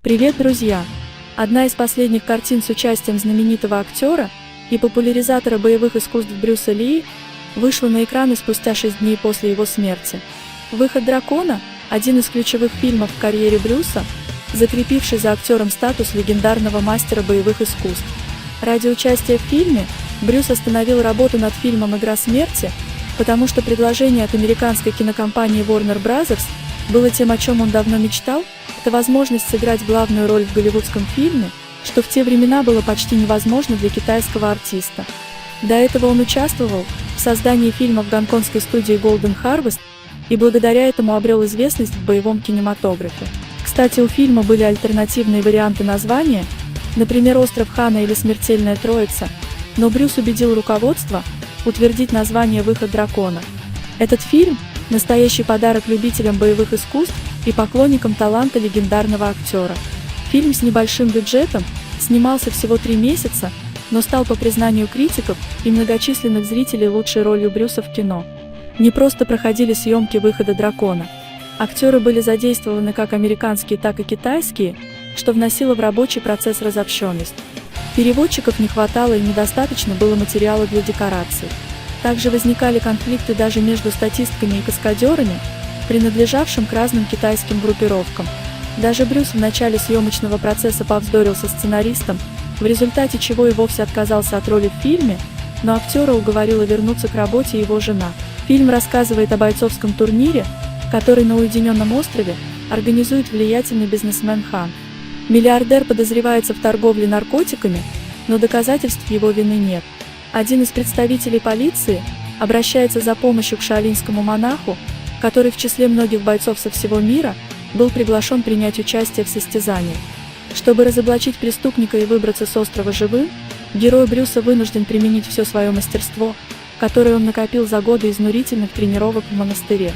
Привет, друзья! Одна из последних картин с участием знаменитого актера и популяризатора боевых искусств Брюса Ли вышла на экраны спустя 6 дней после его смерти. «Выход дракона» – один из ключевых фильмов в карьере Брюса, закрепивший за актером статус легендарного мастера боевых искусств. Ради участия в фильме Брюс остановил работу над фильмом «Игра смерти», потому что предложение от американской кинокомпании Warner Bros. Было тем, о чем он давно мечтал. Это возможность сыграть главную роль в голливудском фильме, что в те времена было почти невозможно для китайского артиста. До этого он участвовал в создании фильма в гонконгской студии Golden Harvest и благодаря этому обрел известность в боевом кинематографе. Кстати, у фильма были альтернативные варианты названия, например, «Остров Хана» или «Смертельная Троица», но Брюс убедил руководство утвердить название «Выход дракона». Этот фильм – настоящий подарок любителям боевых искусств и поклонникам таланта легендарного актера. Фильм с небольшим бюджетом снимался всего 3 месяца, но стал, по признанию критиков и многочисленных зрителей, лучшей ролью Брюса в кино. Не просто проходили съемки «Выхода дракона». Актеры были задействованы как американские, так и китайские, что вносило в рабочий процесс разобщенность. Переводчиков не хватало и недостаточно было материала для декораций. Также возникали конфликты даже между статистками и каскадерами, принадлежавшим к разным китайским группировкам. Даже Брюс в начале съемочного процесса повздорил со сценаристом, в результате чего и вовсе отказался от роли в фильме, но актера уговорила вернуться к работе его жена. Фильм рассказывает о бойцовском турнире, который на уединенном острове организует влиятельный бизнесмен Хан. Миллиардер подозревается в торговле наркотиками, но доказательств его вины нет. Один из представителей полиции обращается за помощью к шаолиньскому монаху, который в числе многих бойцов со всего мира был приглашен принять участие в состязании. Чтобы разоблачить преступника и выбраться с острова живым, герой Брюса вынужден применить все свое мастерство, которое он накопил за годы изнурительных тренировок в монастыре.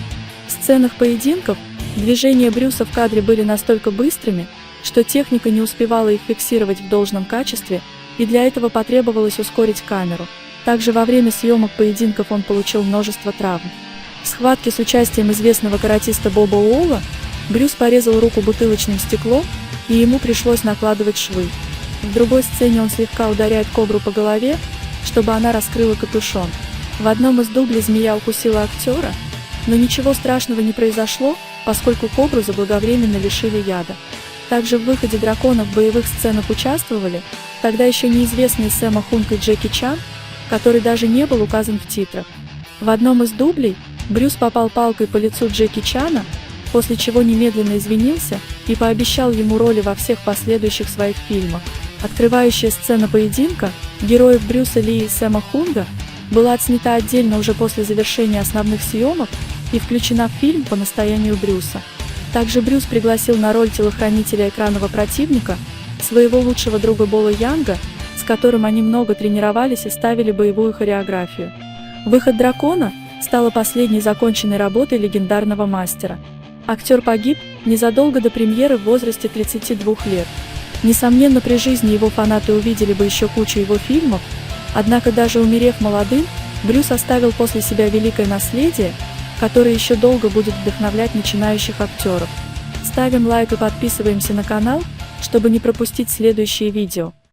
В сценах поединков движения Брюса в кадре были настолько быстрыми, что техника не успевала их фиксировать в должном качестве, и для этого потребовалось ускорить камеру. Также во время съемок поединков он получил множество травм. В схватке с участием известного каратиста Боба Уолла Брюс порезал руку бутылочным стеклом, и ему пришлось накладывать швы. В другой сцене он слегка ударяет кобру по голове, чтобы она раскрыла капюшон. В одном из дублей змея укусила актера, но ничего страшного не произошло, поскольку кобру заблаговременно лишили яда. Также в «Выходе дракона» в боевых сценах участвовали тогда еще неизвестные Сэма Хунг и Джеки Чан, который даже не был указан в титрах. В одном из дублей Брюс попал палкой по лицу Джеки Чана, после чего немедленно извинился и пообещал ему роли во всех последующих своих фильмах. Открывающая сцена поединка героев Брюса Ли и Сэма Хунга была отснята отдельно уже после завершения основных съемок и включена в фильм по настоянию Брюса. Также Брюс пригласил на роль телохранителя экранного противника своего лучшего друга Бола Янга, с которым они много тренировались и ставили боевую хореографию. «Выход дракона» стала последней законченной работой легендарного мастера. Актер погиб незадолго до премьеры в возрасте 32 лет. Несомненно, при жизни его фанаты увидели бы еще кучу его фильмов, однако даже умерев молодым, Брюс оставил после себя великое наследие, которое еще долго будет вдохновлять начинающих актеров. Ставим лайк и подписываемся на канал, чтобы не пропустить следующие видео.